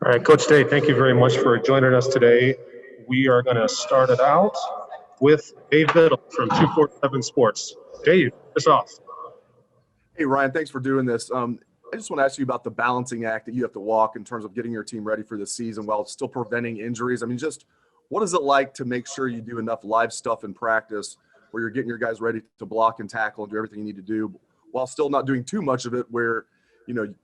All right, Coach Day, thank you very much for joining us today. We are going to start it out with Dave Biddle from 247 Sports. Dave, us off. Hey, Ryan, thanks for doing this. I just want to ask you about the balancing act that you have to walk in terms of getting your team ready for the season while still preventing injuries. I mean, just what is it like to make sure you do enough live stuff in practice where you're getting your guys ready to block and tackle and do everything you need to do while still not doing too much of it where,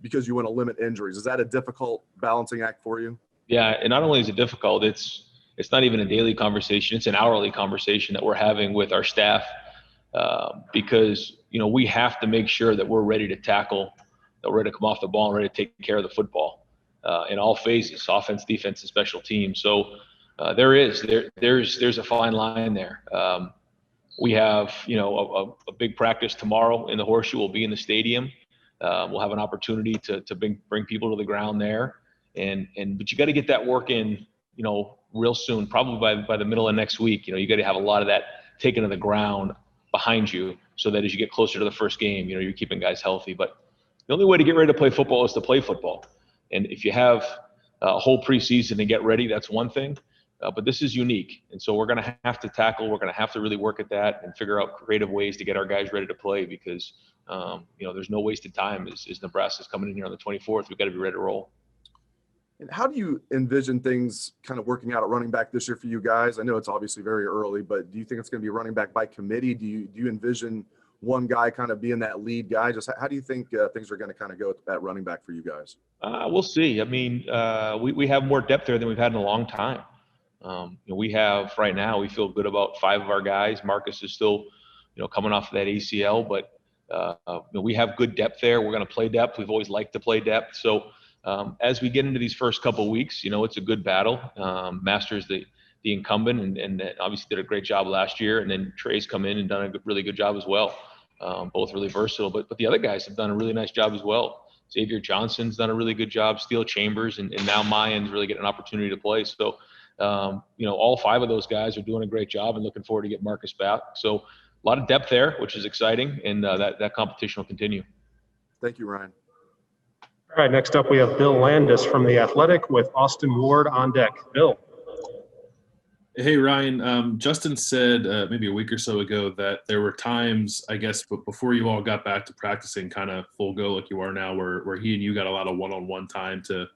because you want to limit injuries? Is that a difficult balancing act for you? Yeah, and not only is it difficult, it's not even a daily conversation. It's an hourly conversation that we're having with our staff because we have to make sure that we're ready to tackle, that we're ready to come off the ball and ready to take care of the football in all phases, offense, defense, and special teams. So there's a fine line there. We have a big practice tomorrow in the Horseshoe. We'll be in the stadium. We'll have an opportunity to bring people to the ground there. But you got to get that work in, real soon, probably by the middle of next week. You got to have a lot of that taken to the ground behind you so that as you get closer to the first game, you're keeping guys healthy. But the only way to get ready to play football is to play football. And if you have a whole preseason to get ready, that's one thing. But this is unique. And so we're going to have to tackle. We're going to have to really work at that and figure out creative ways to get our guys ready to play because, there's no wasted time as Nebraska's coming in here on the 24th. We've got to be ready to roll. And how do you envision things kind of working out at running back this year for you guys? I know it's obviously very early, but do you think it's going to be running back by committee? Do you envision one guy kind of being that lead guy? Just how do you think things are going to kind of go at running back for you guys? We'll see. I mean, we have more depth there than we've had in a long time. We have right now, we feel good about 5 of our guys. Marcus is still, coming off of that ACL, but we have good depth there. We're going to play depth. We've always liked to play depth. So as we get into these first couple of weeks, it's a good battle. Master's the incumbent and obviously did a great job last year. And then Trey's come in and done a really good job as well. Both really versatile, but the other guys have done a really nice job as well. Xavier Johnson's done a really good job. Steele Chambers and now Mayan's really getting an opportunity to play. So, all 5 of those guys are doing a great job and looking forward to get Marcus back. So a lot of depth there, which is exciting, and that competition will continue. Thank you, Ryan. All right, next up we have Bill Landis from The Athletic with Austin Ward on deck. Bill. Hey, Ryan. Justin said maybe a week or so ago that there were times, I guess, before you all got back to practicing kind of full go like you are now, where he and you got a lot of one-on-one time to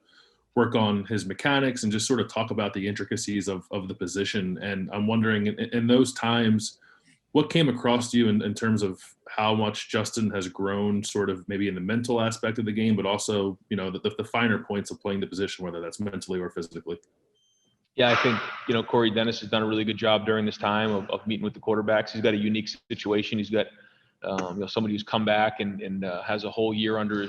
work on his mechanics and just sort of talk about the intricacies of the position. And I'm wondering, in those times, what came across to you in terms of how much Justin has grown sort of maybe in the mental aspect of the game, but also, the finer points of playing the position, whether that's mentally or physically? Yeah, I think, Corey Dennis has done a really good job during this time of meeting with the quarterbacks. He's got a unique situation. He's got, somebody who's come back and has a whole year under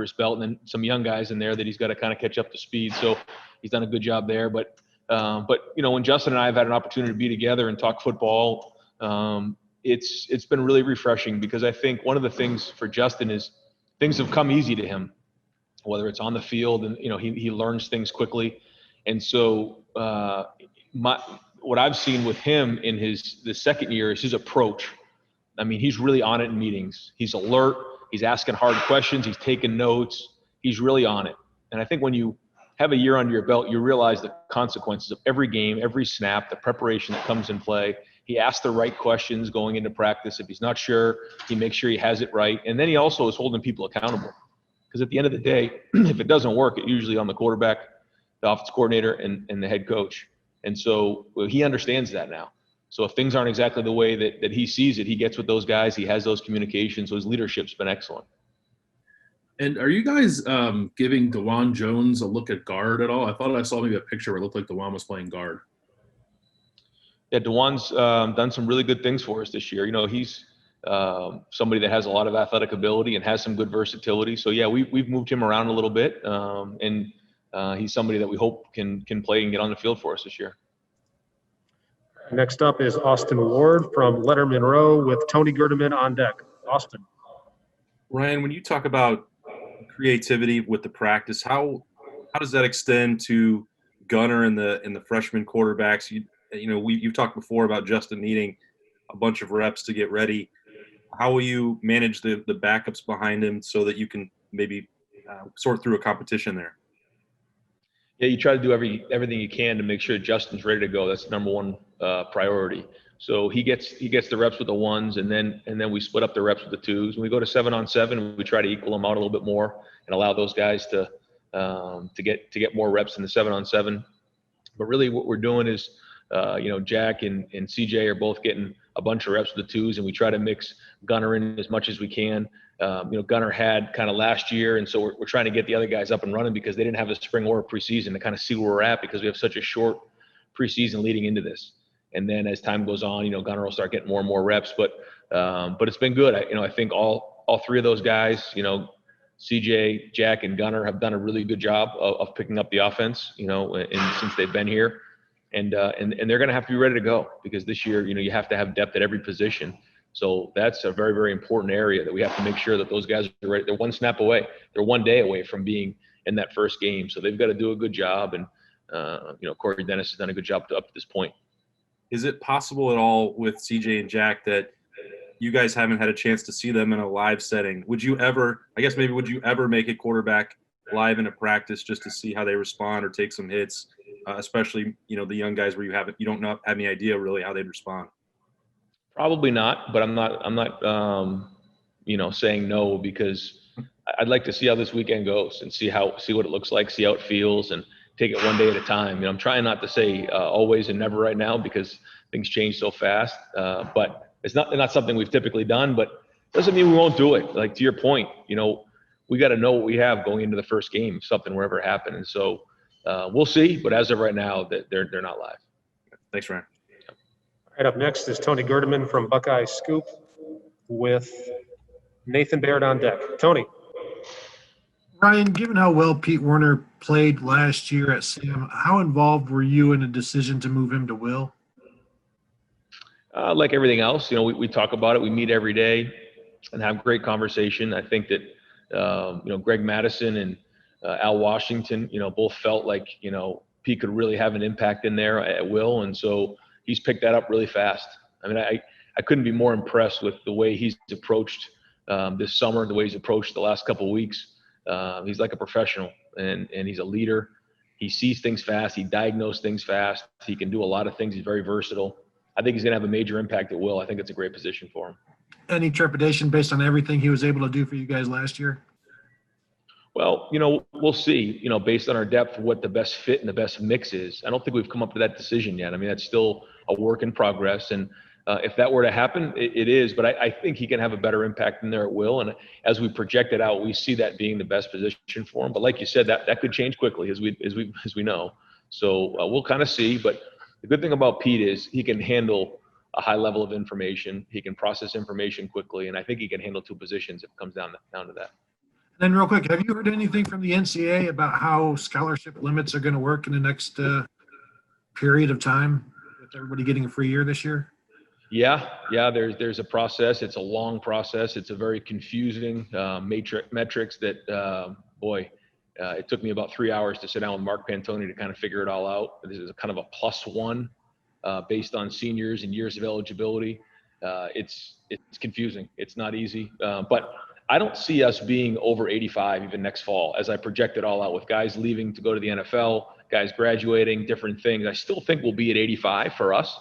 his belt, and then some young guys in there that he's got to kind of catch up to speed. So he's done a good job there. But when Justin and I have had an opportunity to be together and talk football, it's been really refreshing because I think one of the things for Justin is things have come easy to him, whether it's on the field and, he learns things quickly. And so what I've seen with him in the second year is his approach. I mean, he's really on it in meetings. He's alert. He's asking hard questions. He's taking notes. He's really on it. And I think when you have a year under your belt, you realize the consequences of every game, every snap, the preparation that comes in play. He asks the right questions going into practice. If he's not sure, he makes sure he has it right. And then he also is holding people accountable. Because at the end of the day, if it doesn't work, it's usually on the quarterback, the offense coordinator, and the head coach. And so he understands that now. So if things aren't exactly the way that he sees it, he gets with those guys. He has those communications. So his leadership's been excellent. And are you guys giving DeJuan Jones a look at guard at all? I thought I saw maybe a picture where it looked like DeJuan was playing guard. Yeah, DeJuan's done some really good things for us this year. He's somebody that has a lot of athletic ability and has some good versatility. So, yeah, we've moved him around a little bit, and he's somebody that we hope can play and get on the field for us this year. Next up is Austin Ward from Letterman Row with Tony Gerdeman on deck. Austin. Ryan, when you talk about creativity with the practice, how does that extend to Gunner and the freshman quarterbacks? You've talked before about Justin needing a bunch of reps to get ready. How will you manage the backups behind him so that you can maybe sort through a competition there? Yeah, you try to do everything you can to make sure Justin's ready to go. That's the number one priority. So he gets the reps with the ones, and then we split up the reps with the twos. When we go to 7-on-7, we try to equal them out a little bit more and allow those guys to get more reps in the 7-on-7. But really, what we're doing is, Jack and CJ are both getting a bunch of reps with the twos, and we try to mix Gunner in as much as we can. Gunner had kind of last year, and so we're trying to get the other guys up and running because they didn't have the spring or preseason to kind of see where we're at because we have such a short preseason leading into this. And then as time goes on, Gunner will start getting more and more reps. But it's been good. I think all three of those guys, CJ, Jack, and Gunner have done a really good job of picking up the offense, and since they've been here. And they're going to have to be ready to go because this year, you have to have depth at every position. So that's a very, very important area that we have to make sure that those guys are ready. They're one snap away. They're one day away from being in that first game. So they've got to do a good job. And, Corey Dennis has done a good job up to this point. Is it possible at all with CJ and Jack that you guys haven't had a chance to see them in a live setting? Would you ever make a quarterback live in a practice just to see how they respond or take some hits, especially, the young guys where you don't have any idea really how they'd respond? Probably not, but I'm not saying no because I'd like to see how this weekend goes and see what it looks like, see how it feels, and take it one day at a time. I'm trying not to say always and never right now because things change so fast. But it's not something we've typically done, but doesn't mean we won't do it. Like to your point, we got to know what we have going into the first game if something were ever to happen. And so we'll see. But as of right now, that they're not live. Thanks, Ryan. All right, up next is Tony Gerdeman from Buckeyes Scoop with Nathan Baird on deck. Tony. Ryan, given how well Pete Werner played last year at Sam, how involved were you in the decision to move him to Will? Like everything else, we talk about it. We meet every day and have great conversation. I think that, Greg Madison and Al Washington, both felt like, Pete could really have an impact in there at Will. And so he's picked that up really fast. I mean, I couldn't be more impressed with the way he's approached this summer, the way he's approached the last couple of weeks. He's like a professional and he's a leader. He sees things fast. He diagnoses things fast. He can do a lot of things. He's very versatile. I think he's going to have a major impact at Will. I think it's a great position for him. Any trepidation based on everything he was able to do for you guys last year? Well, we'll see, based on our depth, what the best fit and the best mix is. I don't think we've come up to that decision yet. I mean, that's still a work in progress. And if that were to happen, it is. But I think he can have a better impact in there at Will. And as we project it out, we see that being the best position for him. But like you said, that could change quickly as we know. So we'll kind of see. But the good thing about Pete is he can handle a high level of information. He can process information quickly. And I think he can handle two positions if it comes down to that. And then real quick, have you heard anything from the NCAA about how scholarship limits are going to work in the next period of time with everybody getting a free year this year? Yeah. There's a process. It's a long process. It's a very confusing metrics that, it took me about 3 hours to sit down with Mark Pantoni to kind of figure it all out. This is kind of a +1 based on seniors and years of eligibility. It's confusing. It's not easy, but I don't see us being over 85 even next fall as I project it all out with guys leaving to go to the NFL, guys graduating, different things. I still think we'll be at 85 for us,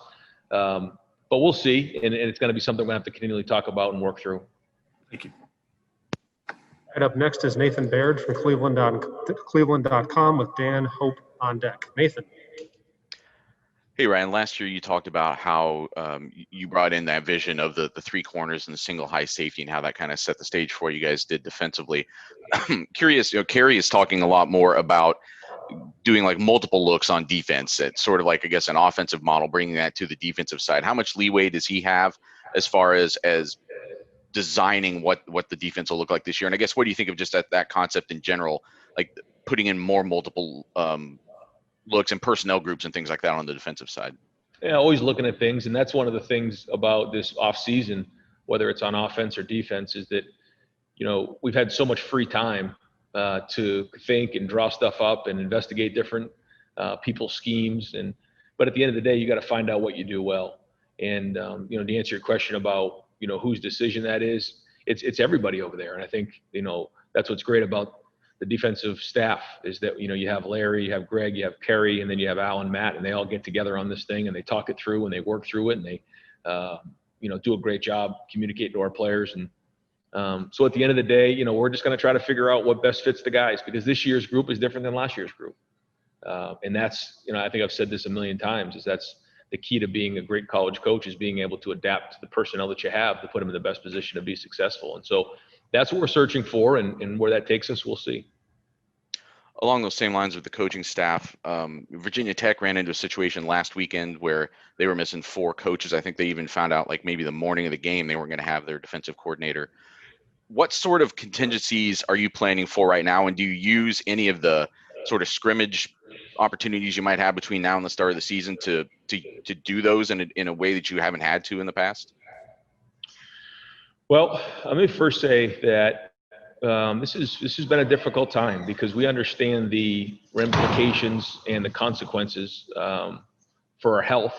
but we'll see. And it's going to be something we'll have to continually talk about and work through. Thank you. Right, up next is Nathan Baird from Cleveland.com with Dan Hope on deck. Nathan. Hey, Ryan, last year you talked about how you brought in that vision of the three corners and the single high safety and how that kind of set the stage for what you guys did defensively. Curious, Kerry is talking a lot more about doing like multiple looks on defense. It's sort of like, I guess, an offensive model, bringing that to the defensive side. How much leeway does he have as far as designing what the defense will look like this year? And I guess, what do you think of just that concept in general, like putting in more multiple looks and personnel groups and things like that on the defensive side? Yeah, always looking at things. And that's one of the things about this off season, whether it's on offense or defense, is that, we've had so much free time to think and draw stuff up and investigate different people's schemes. But at the end of the day, you got to find out what you do well. And, to answer your question about, whose decision that is, it's everybody over there. And I think, that's what's great about the defensive staff is that, you have Larry, you have Greg, you have Kerry, and then you have Al and Matt, and they all get together on this thing and they talk it through and they work through it, and they, do a great job communicating to our players. And so at the end of the day, we're just going to try to figure out what best fits the guys, because this year's group is different than last year's group. And that's, I think I've said this a million times, is that's the key to being a great college coach, is being able to adapt to the personnel that you have to put them in the best position to be successful. And so that's what we're searching for, and where that takes us, we'll see. Along those same lines with the coaching staff, Virginia Tech ran into a situation last weekend where they were missing 4 coaches. I think they even found out, like, maybe the morning of the game they weren't going to have their defensive coordinator. What sort of contingencies are you planning for right now? And do you use any of the sort of scrimmage opportunities you might have between now and the start of the season to do those in a way that you haven't had to in the past? Well, let me first say that this has been a difficult time, because we understand the ramifications and the consequences for our health,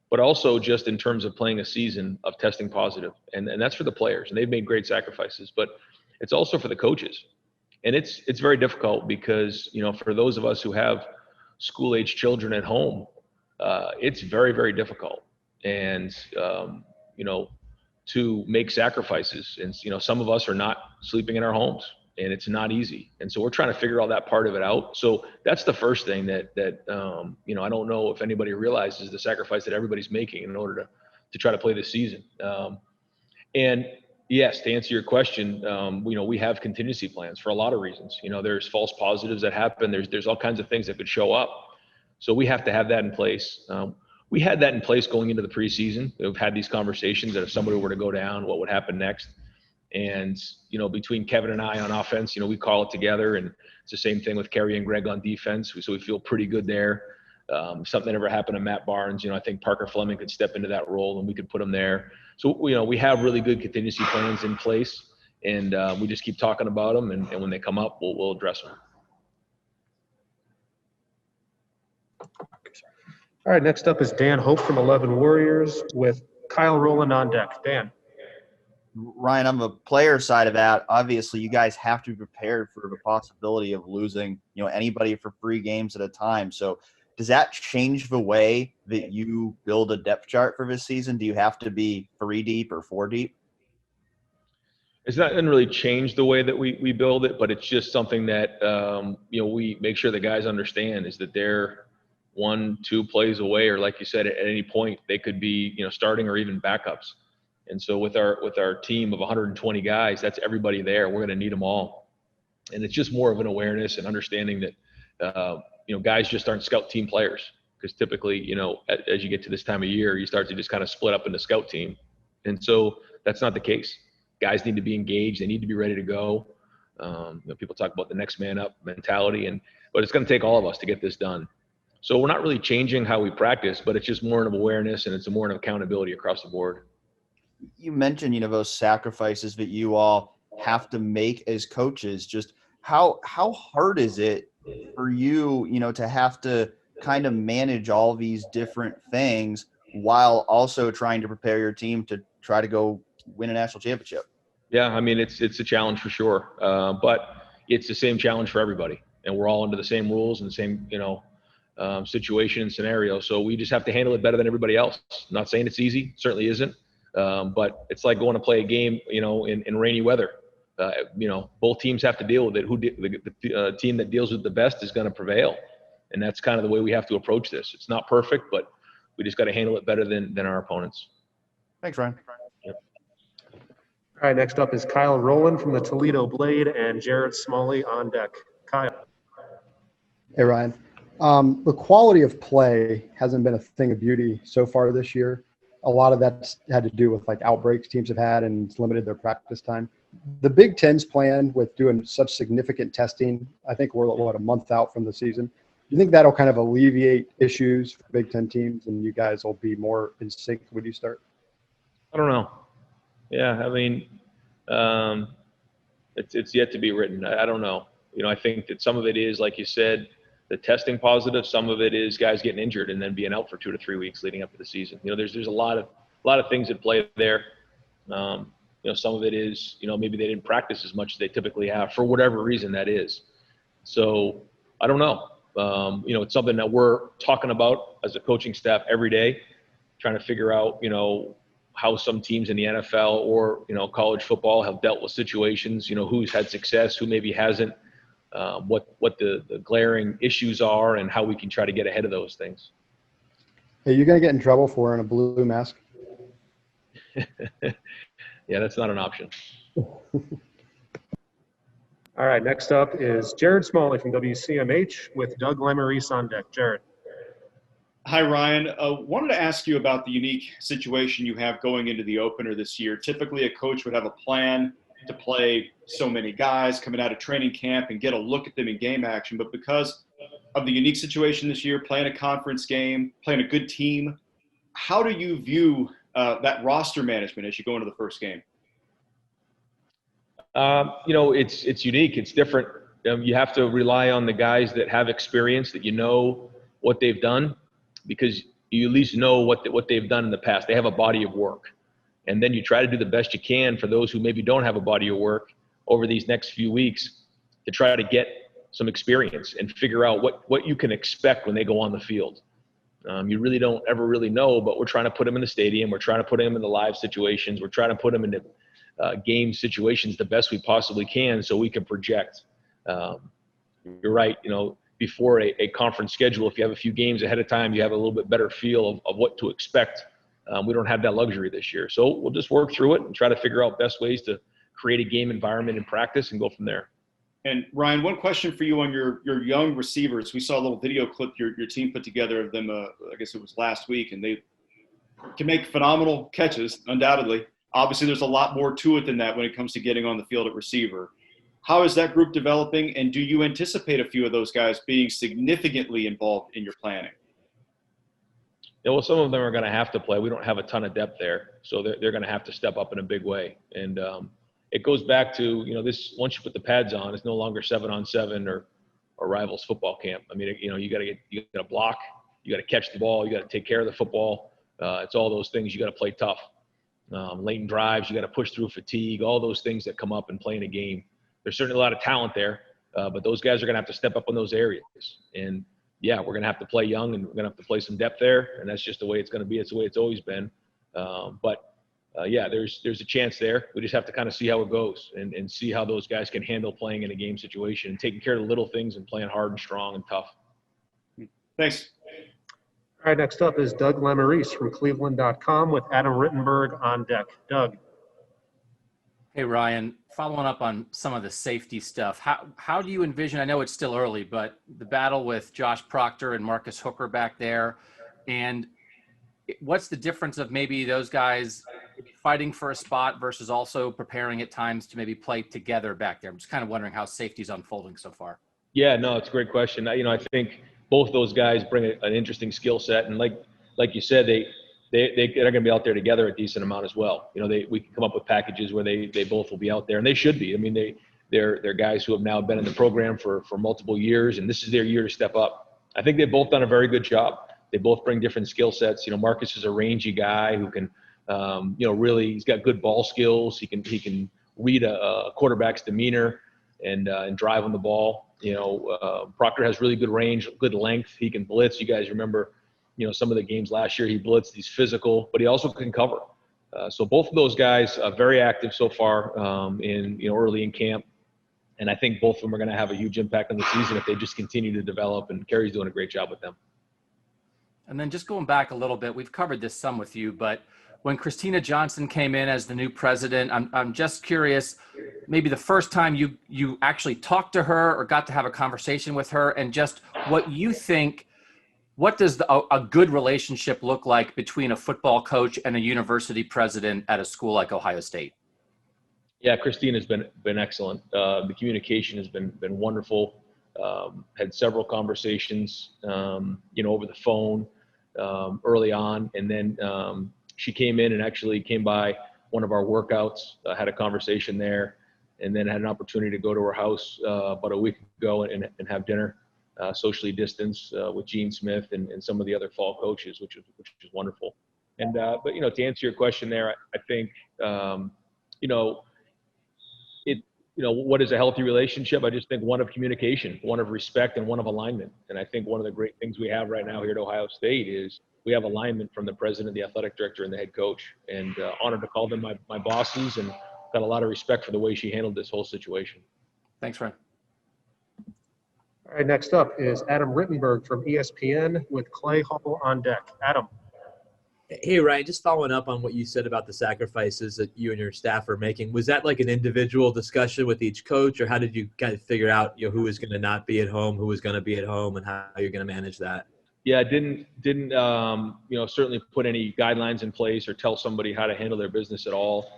but also just in terms of playing a season of testing positive. And that's for the players, and they've made great sacrifices, but it's also for the coaches. And it's very difficult because, for those of us who have school-age children at home, it's very, very difficult. And, to make sacrifices. And, some of us are not sleeping in our homes, and it's not easy. And so we're trying to figure all that part of it out. So that's the first thing that I don't know if anybody realizes the sacrifice that everybody's making in order to try to play this season. And yes, to answer your question, we have contingency plans for a lot of reasons. There's false positives that happen. There's all kinds of things that could show up. So we have to have that in place. We had that in place going into the preseason. We've had these conversations that if somebody were to go down, what would happen next? And, between Kevin and I on offense, we call it together, and it's the same thing with Kerry and Greg on defense. So we feel pretty good there. Something that ever happened to Matt Barnes, I think Parker Fleming could step into that role and we could put him there. So, we have really good contingency plans in place, and we just keep talking about them. And when they come up, we'll address them. All right, next up is Dan Hope from 11 Warriors with Kyle Rowland on deck. Dan. Ryan, on the player side of that, obviously you guys have to be prepared for the possibility of losing, anybody for 3 games at a time. So does that change the way that you build a depth chart for this season? Do you have to be 3 deep or 4 deep? It's not going to really change the way that we build it, but it's just something that, we make sure the guys understand, is that they're 1-2 plays away, or like you said, at any point they could be, starting or even backups. And so with our team of 120 guys, that's everybody there. We're going to need them all. And it's just more of an awareness and understanding that, guys just aren't scout team players, because typically, as you get to this time of year, you start to just kind of split up into scout team. And so that's not the case. Guys need to be engaged. They need to be ready to go. People talk about the next man up mentality, but it's going to take all of us to get this done. So we're not really changing how we practice, but it's just more of awareness, and it's more of accountability across the board. You mentioned, those sacrifices that you all have to make as coaches. Just how hard is it for you, to have to kind of manage all these different things while also trying to prepare your team to try to go win a national championship? Yeah, I mean, it's a challenge for sure, but it's the same challenge for everybody, and we're all under the same rules and the same, situation and scenario. So we just have to handle it better than everybody else. I'm not saying it's easy, certainly isn't. But it's like going to play a game, in rainy weather. Both teams have to deal with it. The team that deals with the best is going to prevail. And that's kind of the way we have to approach this. It's not perfect, but we just got to handle it better than our opponents. Thanks, Ryan. Yep. All right, next up is Kyle Rowland from the Toledo Blade and Jared Smalley on deck. Kyle. Hey, Ryan. The quality of play hasn't been a thing of beauty so far this year. A lot of that's had to do with outbreaks teams have had and it's limited their practice time. The Big Ten's plan with doing such significant testing, I think we're a month out from the season. Do you think that'll kind of alleviate issues for Big Ten teams and you guys will be more in sync when you start? I don't know. Yeah, I mean, it's yet to be written. I don't know. I think that some of it is, like you said, the testing positive. Some of it is guys getting injured and then being out for 2 to 3 weeks leading up to the season. There's a lot of things at play there. Some of it is, maybe they didn't practice as much as they typically have for whatever reason that is. So I don't know. It's something that we're talking about as a coaching staff every day, trying to figure out, how some teams in the NFL or, college football have dealt with situations, who's had success, who maybe hasn't, what the glaring issues are and how we can try to get ahead of those things. Hey, you going to get in trouble for wearing a blue mask? Yeah, that's not an option. All right, next up is Jared Smalley from WCMH with Doug Lemarese on deck. Jared. Hi, Ryan. Wanted to ask you about the unique situation you have going into the opener this year. Typically, a coach would have a plan to play so many guys coming out of training camp and get a look at them in game action. But because of the unique situation this year, playing a conference game, playing a good team, how do you view that roster management as you go into the first game? It's unique. It's different. You have to rely on the guys that have experience, that what they've done, because you at least know what they've done in the past. They have a body of work. And then you try to do the best you can for those who maybe don't have a body of work over these next few weeks to try to get some experience and figure out what you can expect when they go on the field. You really don't ever really know, but we're trying to put them in the stadium. We're trying to put them in the live situations. We're trying to put them into game situations the best we possibly can so we can project. You're right, before a conference schedule, if you have a few games ahead of time, you have a little bit better feel of what to expect. We don't have that luxury this year. So we'll just work through it and try to figure out best ways to create a game environment in practice and go from there. And Ryan, one question for you on your young receivers. We saw a little video clip your team put together of them, I guess it was last week, and they can make phenomenal catches, undoubtedly. Obviously, there's a lot more to it than that when it comes to getting on the field at receiver. How is that group developing, and do you anticipate a few of those guys being significantly involved in your planning? Yeah, well, some of them are going to have to play. We don't have a ton of depth there, so they're going to have to step up in a big way. And it goes back to, this, once you put the pads on, it's no longer 7-on-7 or rivals football camp. I mean, you got to block, you got to catch the ball, you got to take care of the football. It's all those things. You got to play tough. Late in drives, you got to push through fatigue, all those things that come up in playing a game. There's certainly a lot of talent there, but those guys are going to have to step up in those areas. And yeah, we're going to have to play young, and we're going to have to play some depth there, and that's just the way it's going to be. It's the way it's always been. Yeah, there's a chance there. We just have to kind of see how it goes and see how those guys can handle playing in a game situation and taking care of the little things and playing hard and strong and tough. Thanks. All right, next up is Doug Lemarese from Cleveland.com with Adam Rittenberg on deck. Doug. Hey, Ryan, following up on some of the safety stuff, how do you envision, I know it's still early, but the battle with Josh Proctor and Marcus Hooker back there, and what's the difference of maybe those guys fighting for a spot versus also preparing at times to maybe play together back there? I'm just kind of wondering how safety's unfolding so far. Yeah, no, it's a great question. I think both those guys bring an interesting skill set, and like you said, they're going to be out there together a decent amount as well. We can come up with packages where they both will be out there, and they should be. I mean, they're guys who have now been in the program for multiple years, and this is their year to step up. I think they've both done a very good job. They both bring different skill sets. Marcus is a rangy guy who can, really, he's got good ball skills. He can read a quarterback's demeanor and drive on the ball. Proctor has really good range, good length. He can blitz. You guys remember, some of the games last year he blitzed. He's physical, but he also can cover. So both of those guys are very active so far early in camp. And I think both of them are going to have a huge impact on the season if they just continue to develop, and Kerry's doing a great job with them. And then just going back a little bit, we've covered this some with you, but when Christina Johnson came in as the new president, I'm just curious, maybe the first time you actually talked to her or got to have a conversation with her, and just what you think, what does a good relationship look like between a football coach and a university president at a school like Ohio State? Yeah, Christina's been excellent. The communication has been wonderful. Had several conversations, over the phone early on, and then she came in and actually came by one of our workouts, had a conversation there, and then had an opportunity to go to her house about a week ago and have dinner, socially distanced with Gene Smith and some of the other fall coaches, which is wonderful. And but to answer your question there, I think what is a healthy relationship? I just think one of communication, one of respect, and one of alignment. And I think one of the great things we have right now here at Ohio State is we have alignment from the president, the athletic director, and the head coach. And honored to call them my bosses, and got a lot of respect for the way she handled this whole situation. Thanks, Ryan. All right, next up is Adam Rittenberg from ESPN with Clay Hall on deck. Adam. Hey, Ryan, just following up on what you said about the sacrifices that you and your staff are making. Was that like an individual discussion with each coach, or how did you kind of figure out, who was going to not be at home, who was going to be at home, and how you're going to manage that? Yeah, didn't certainly put any guidelines in place or tell somebody how to handle their business at all.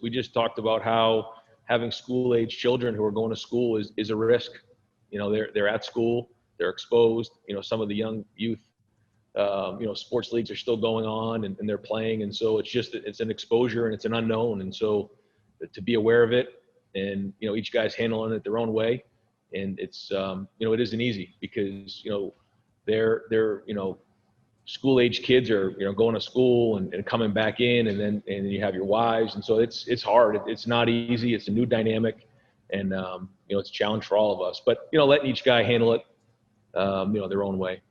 We just talked about how having school-age children who are going to school is a risk. They're at school, they're exposed. Some of the young youth, sports leagues are still going on and they're playing. And so it's an exposure and it's an unknown. And so to be aware of it, and, each guy's handling it their own way. And it's, it isn't easy because, they're school age kids are, going to school and coming back in, and then you have your wives. And so it's hard. It's not easy. It's a new dynamic, and, it's a challenge for all of us, but, letting each guy handle it, their own way.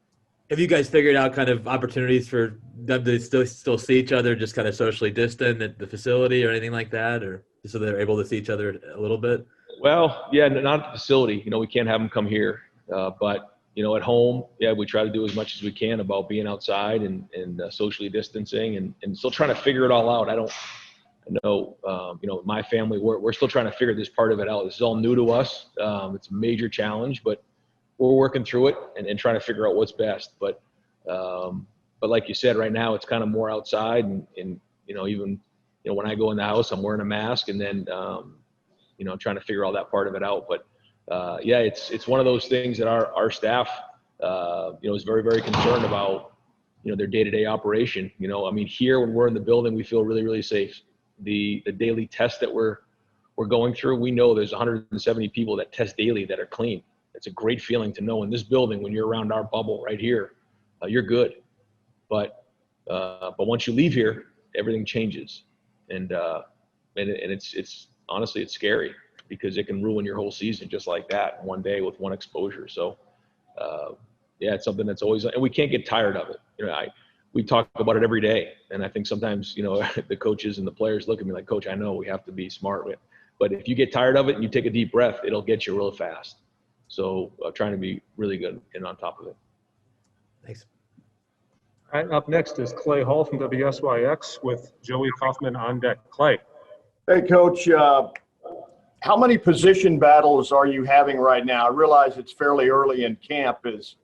Have you guys figured out kind of opportunities for them to still see each other, just kind of socially distant at the facility or anything like that, or just so they're able to see each other a little bit? Well, yeah, not at the facility. We can't have them come here, but at home, yeah, we try to do as much as we can about being outside and socially distancing and still trying to figure it all out. I know, my family, we're still trying to figure this part of it out. This is all new to us. It's a major challenge, but we're working through it and trying to figure out what's best. But like you said, right now it's kind of more outside and even, when I go in the house, I'm wearing a mask and then, trying to figure all that part of it out. But yeah, it's one of those things that our staff, is very, very concerned about, their day-to-day operation. Here when we're in the building, we feel really, really safe. The daily tests that we're going through, we know there's 170 people that test daily that are clean. It's a great feeling to know in this building when you're around our bubble right here, you're good. But once you leave here, everything changes, and it's honestly it's scary because it can ruin your whole season just like that one day with one exposure. So yeah, it's something that's always, and we can't get tired of it. We talk about it every day, and I think sometimes the coaches and the players look at me like, Coach, I know we have to be smart, but if you get tired of it and you take a deep breath, it'll get you real fast. So trying to be really good and on top of it. Thanks. All right, up next is Clay Hall from WSYX with Joey Kaufman on deck. Clay. Hey, Coach. How many position battles are you having right now? I realize it's fairly early in camp. Is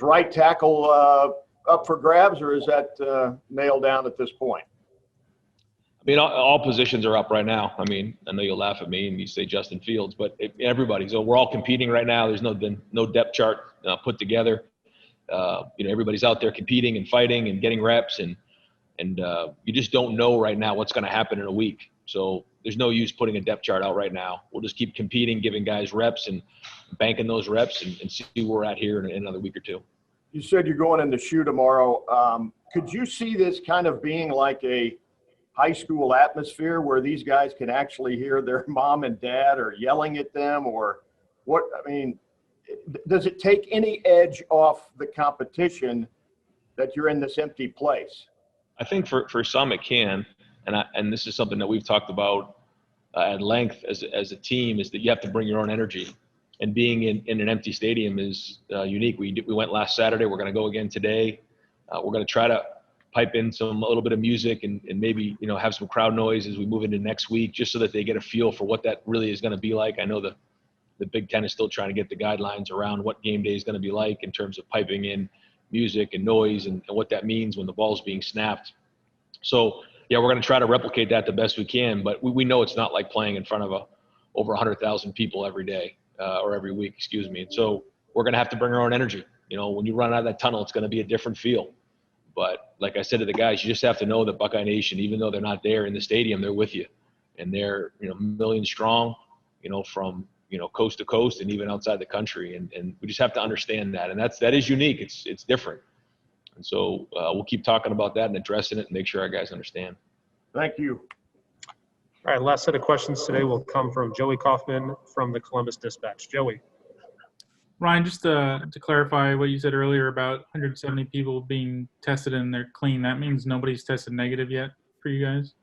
right tackle up for grabs, or is that nailed down at this point? All positions are up right now. I know you'll laugh at me and you say Justin Fields, but everybody's. So we're all competing right now. There's no depth chart put together. Everybody's out there competing and fighting and getting reps, and you just don't know right now what's going to happen in a week. So there's no use putting a depth chart out right now. We'll just keep competing, giving guys reps and banking those reps and see where we're at here in another week or two. You said you're going in the shoe tomorrow. Could you see this kind of being like a high school atmosphere where these guys can actually hear their mom and dad or yelling at them, or what? Does it take any edge off the competition that you're in this empty place? I think for some it can, and this is something that we've talked about at length as a team, is that you have to bring your own energy. And being in an empty stadium is unique. We went last Saturday. We're going to go again today. We're going to try to pipe in a little bit of music and maybe have some crowd noise as we move into next week, just so that they get a feel for what that really is going to be like. I know the Big Ten is still trying to get the guidelines around what game day is going to be like in terms of piping in music and noise and what that means when the ball's being snapped. So yeah, we're going to try to replicate that the best we can, but we know it's not like playing in front of over 100,000 people every day or every week, excuse me. And so we're going to have to bring our own energy. When you run out of that tunnel, it's going to be a different feel. But like I said to the guys, you just have to know that Buckeye Nation, even though they're not there in the stadium, they're with you, and they're millions strong, from coast to coast and even outside the country, and we just have to understand that, and that is unique. It's different, and so we'll keep talking about that and addressing it and make sure our guys understand. Thank you. All right, last set of questions today will come from Joey Kaufman from the Columbus Dispatch. Joey. Ryan, just to clarify what you said earlier about 170 people being tested and they're clean, that means nobody's tested negative yet for you guys?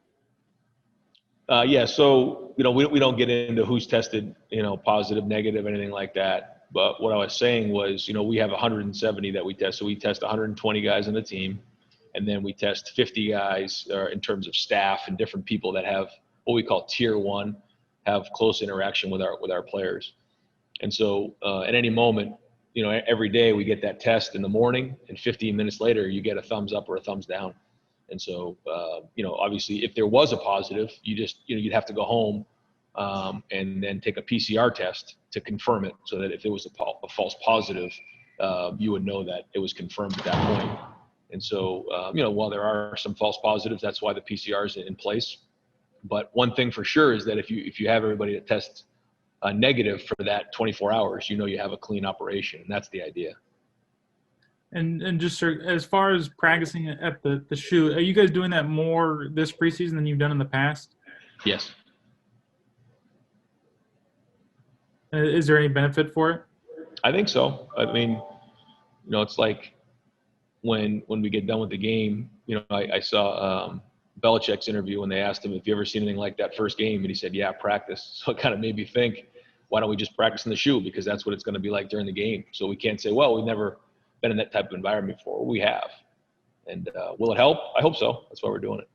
Yeah, so, we don't get into who's tested, positive, negative, anything like that. But what I was saying was, we have 170 that we test. So we test 120 guys on the team, and then we test 50 guys in terms of staff and different people that have what we call tier 1, have close interaction with our players. And so at any moment, every day we get that test in the morning, and 15 minutes later, you get a thumbs up or a thumbs down. And so, obviously, if there was a positive, you'd have to go home and then take a PCR test to confirm it, so that if it was a false positive, you would know that it was confirmed at that point. And so, while there are some false positives, that's why the PCR is in place. But one thing for sure is that if you have everybody that tests negative for that 24 hours, you have a clean operation, and that's the idea. And just as far as practicing at the shoe, are you guys doing that more this preseason than you've done in the past? Yes. Is there any benefit for it? I think so. I mean, it's like when we get done with the game, I saw Belichick's interview when they asked him if you ever seen anything like that first game, and he said, yeah, practice. So it kind of made me think, why don't we just practice in the shoe? Because that's what it's going to be like during the game. So we can't say, well, we've never been in that type of environment before. We have. And will it help? I hope so. That's why we're doing it.